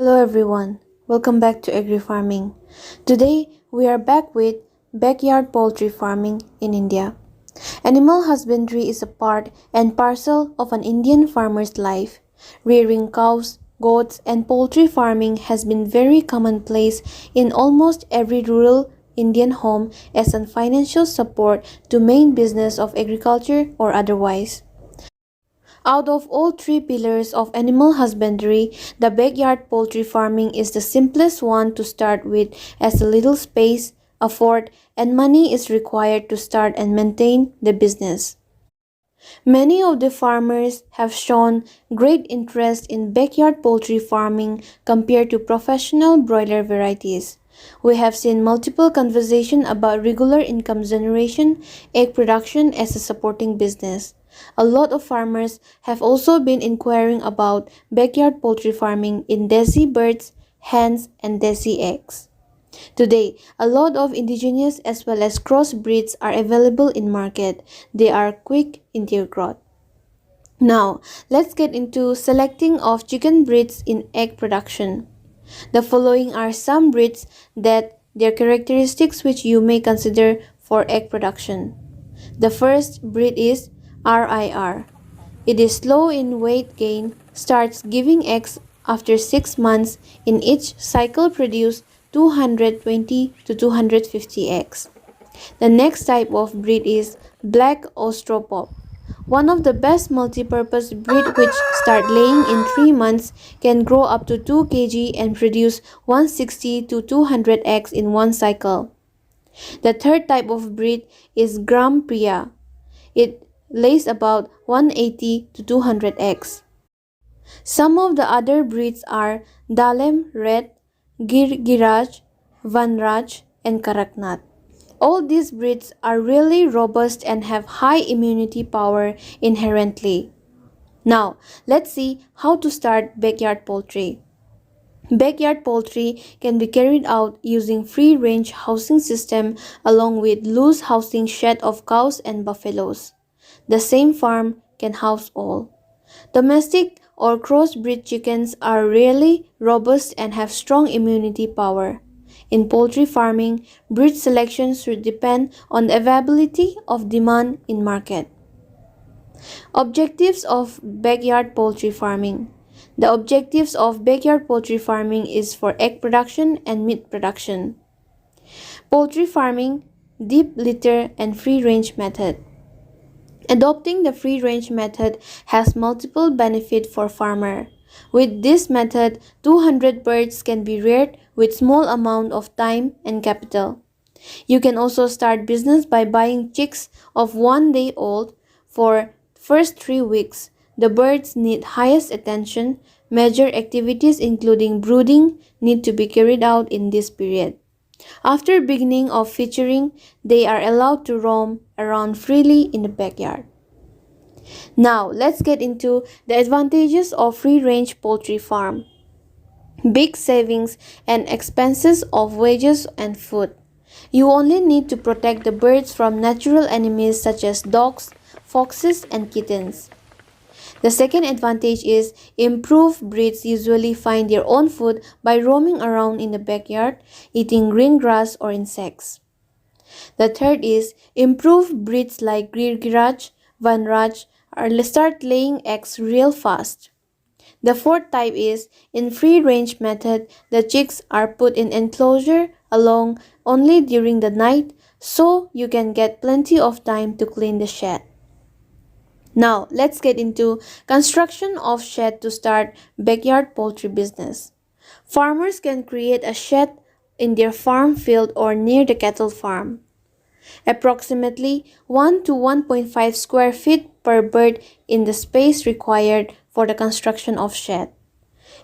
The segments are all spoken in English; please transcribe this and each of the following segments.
Hello everyone, welcome back to Agri farming. Today we are back with backyard poultry farming in India. Animal husbandry is a part and parcel of an Indian farmer's life. Rearing cows, goats and poultry farming has been very commonplace in almost every rural Indian home as a financial support to main business of agriculture or otherwise. Out of all three pillars of animal husbandry, the backyard poultry farming is the simplest one to start with as little space, effort, and money is required to start and maintain the business. Many of the farmers have shown great interest in backyard poultry farming compared to professional broiler varieties. We have seen multiple conversations about regular income generation, egg production as a supporting business. A lot of farmers have also been inquiring about backyard poultry farming in desi birds, hens, and desi eggs. Today, a lot of indigenous as well as cross breeds are available in market. They are quick in their growth. Now, let's get into selecting of chicken breeds in egg production. The following are some breeds that their characteristics which you may consider for egg production. The first breed is RIR. It is slow in weight gain, starts giving eggs after 6 months. In each cycle produce 220 to 250 eggs. The next type of breed is Black Austropop. One of the best multi-purpose breed which start laying in 3 months, can grow up to 2 kg and produce 160 to 200 eggs in one cycle. The third type of breed is Gram Priya. It lays about 180 to 200 eggs. Some of the other breeds are Dalem Red, Giraj, Vanraj, and Karaknath. All these breeds are really robust and have high immunity power inherently. Now, let's see how to start backyard poultry. Backyard poultry can be carried out using free-range housing system along with loose housing shed of cows and buffaloes. The same farm can house all. Domestic or crossbreed chickens are really robust and have strong immunity power. In poultry farming, breed selection should depend on the availability of demand in market. Objectives of backyard poultry farming. The objectives of backyard poultry farming is for egg production and meat production. Poultry farming, deep litter and free-range method. Adopting the free-range method has multiple benefits for farmer. With this method, 200 birds can be reared with small amount of time and capital. You can also start business by buying chicks of 1 day old for first 3 weeks. The birds need highest attention. Major activities including brooding need to be carried out in this period. After beginning of featuring, they are allowed to roam around freely in the backyard. Now, let's get into the advantages of free-range poultry farm. Big savings and expenses of wages and food. You only need to protect the birds from natural enemies such as dogs, foxes, and kittens. The second advantage is improved breeds usually find their own food by roaming around in the backyard, eating green grass or insects. The third is improved breeds like Giraj, Vanraj start laying eggs real fast. The fourth type is in free-range method, the chicks are put in enclosure along only during the night so you can get plenty of time to clean the shed. Now, let's get into construction of shed to start backyard poultry business. Farmers can create a shed in their farm field or near the cattle farm. Approximately 1 to 1.5 square feet per bird in the space required for the construction of shed.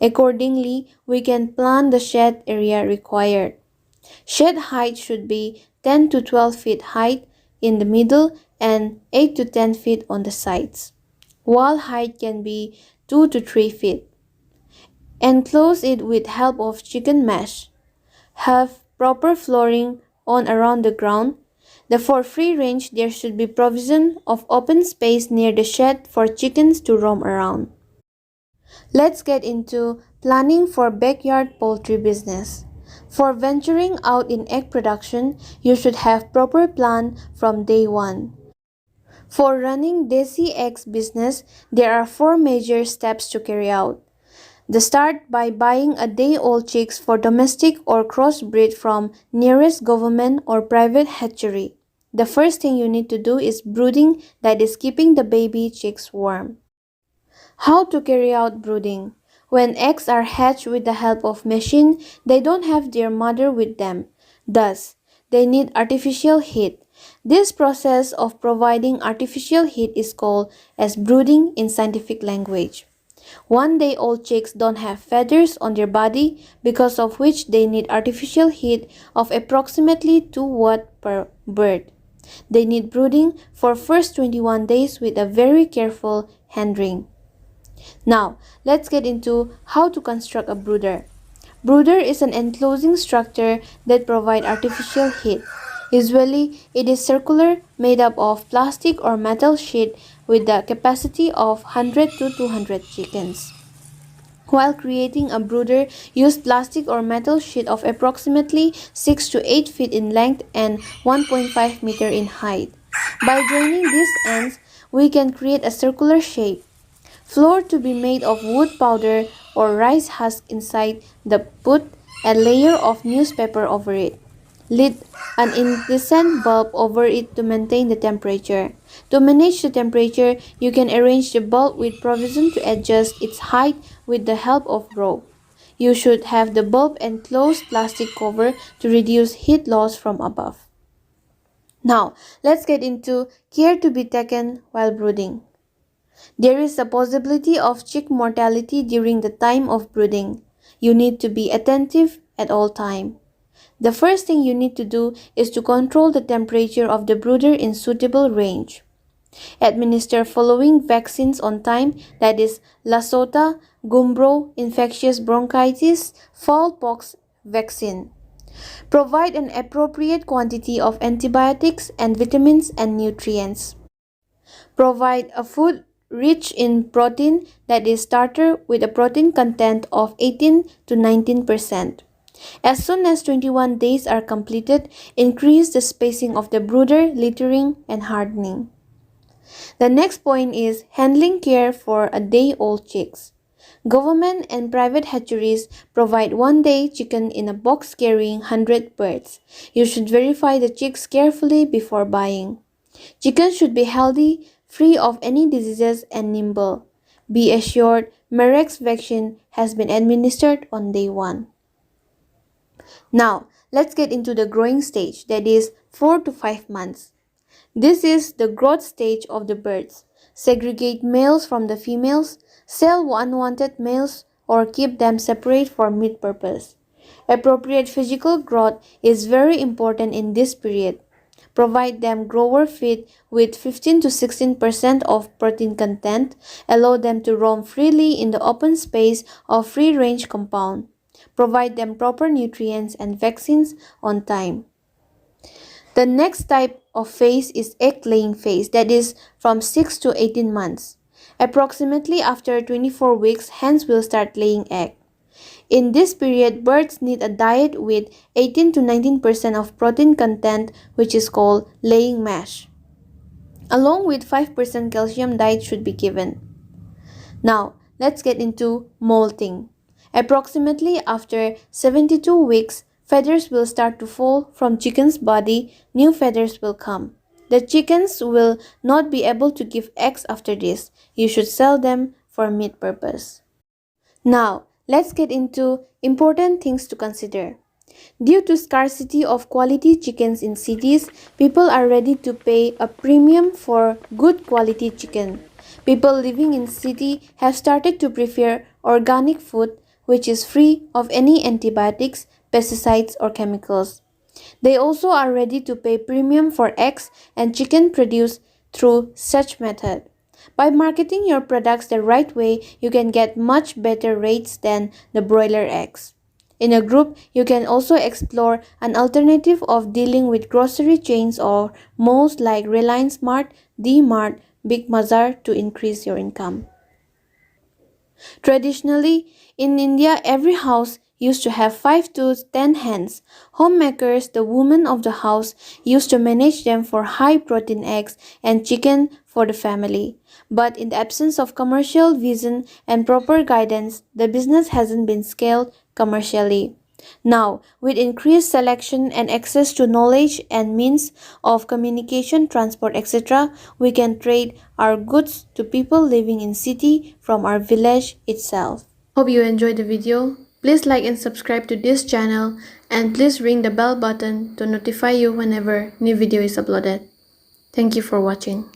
Accordingly, we can plan the shed area required. Shed height should be 10 to 12 feet height in the middle and 8 to 10 feet on the sides. Wall height can be 2 to 3 feet. Enclose it with help of chicken mesh. Have proper flooring on around the ground. For free range, there should be provision of open space near the shed for chickens to roam around. Let's get into planning for backyard poultry business. For venturing out in egg production, you should have proper plan from day one. For running Desi eggs business, there are four major steps to carry out. The start by buying a day-old chicks for domestic or crossbreed from nearest government or private hatchery. The first thing you need to do is brooding, that is keeping the baby chicks warm. How to carry out brooding? When eggs are hatched with the help of machine, they don't have their mother with them. Thus, they need artificial heat. This process of providing artificial heat is called as brooding in scientific language. 1-day-old chicks don't have feathers on their body, because of which they need artificial heat of approximately 2 watts per bird. They need brooding for first 21 days with a very careful handling. Now, let's get into how to construct a brooder. Brooder is an enclosing structure that provides artificial heat. Usually, it is circular, made up of plastic or metal sheet with the capacity of 100 to 200 chickens. While creating a brooder, use plastic or metal sheet of approximately 6 to 8 feet in length and 1.5 meter in height. By joining these ends, we can create a circular shape. Floor to be made of wood powder or rice husk inside the put a layer of newspaper over it. Lit an incandescent bulb over it to maintain the temperature. To manage the temperature, you can arrange the bulb with provision to adjust its height with the help of rope. You should have the bulb enclosed plastic cover to reduce heat loss from above. Now, let's get into care to be taken while brooding. There is a possibility of chick mortality during the time of brooding. You need to be attentive at all times. The first thing you need to do is to control the temperature of the brooder in suitable range. Administer following vaccines on time, that is Lasota, Gumbro, infectious bronchitis, fowlpox vaccine. Provide an appropriate quantity of antibiotics and vitamins and nutrients. Provide a food rich in protein, that is starter with a protein content of 18 to 19%. As soon as 21 days are completed, increase the spacing of the brooder, littering, and hardening. The next point is handling care for a day-old chicks. Government and private hatcheries provide 1-day chicken in a box carrying 100 birds. You should verify the chicks carefully before buying. Chickens should be healthy, free of any diseases, and nimble. Be assured Marex vaccine has been administered on day 1. Now, let's get into the growing stage, that is 4 to 5 months. This is the growth stage of the birds. Segregate males from the females, sell unwanted males, or keep them separate for meat purpose. Appropriate physical growth is very important in this period. Provide them grower feed with 15 to 16% of protein content. Allow them to roam freely in the open space of free-range compound. Provide them proper nutrients and vaccines on time. The next type of phase is egg-laying phase, that is from 6 to 18 months. Approximately after 24 weeks, hens will start laying egg. In this period, birds need a diet with 18 to 19% of protein content, which is called laying mash. Along with 5% calcium diet should be given. Now, let's get into molting. Approximately after 72 weeks, feathers will start to fall from chicken's body, new feathers will come. The chickens will not be able to give eggs after this. You should sell them for meat purpose. Now, let's get into important things to consider. Due to scarcity of quality chickens in cities, people are ready to pay a premium for good quality chicken. People living in city have started to prefer organic food, which is free of any antibiotics, pesticides, or chemicals. They also are ready to pay premium for eggs and chicken produced through such method. By marketing your products the right way, you can get much better rates than the broiler eggs. In a group, you can also explore an alternative of dealing with grocery chains or malls like Reliance Mart, D-Mart, Big Bazaar to increase your income. Traditionally, In India, every house used to have 5 to 10 hens. Homemakers, the women of the house, used to manage them for high protein eggs and chicken for the family. But in the absence of commercial vision and proper guidance, the business hasn't been scaled commercially. Now, with increased selection and access to knowledge and means of communication, transport, etc., we can trade our goods to people living in city from our village itself. Hope you enjoyed the video. Please like and subscribe to this channel and please ring the bell button to notify you whenever new video is uploaded. Thank you for watching.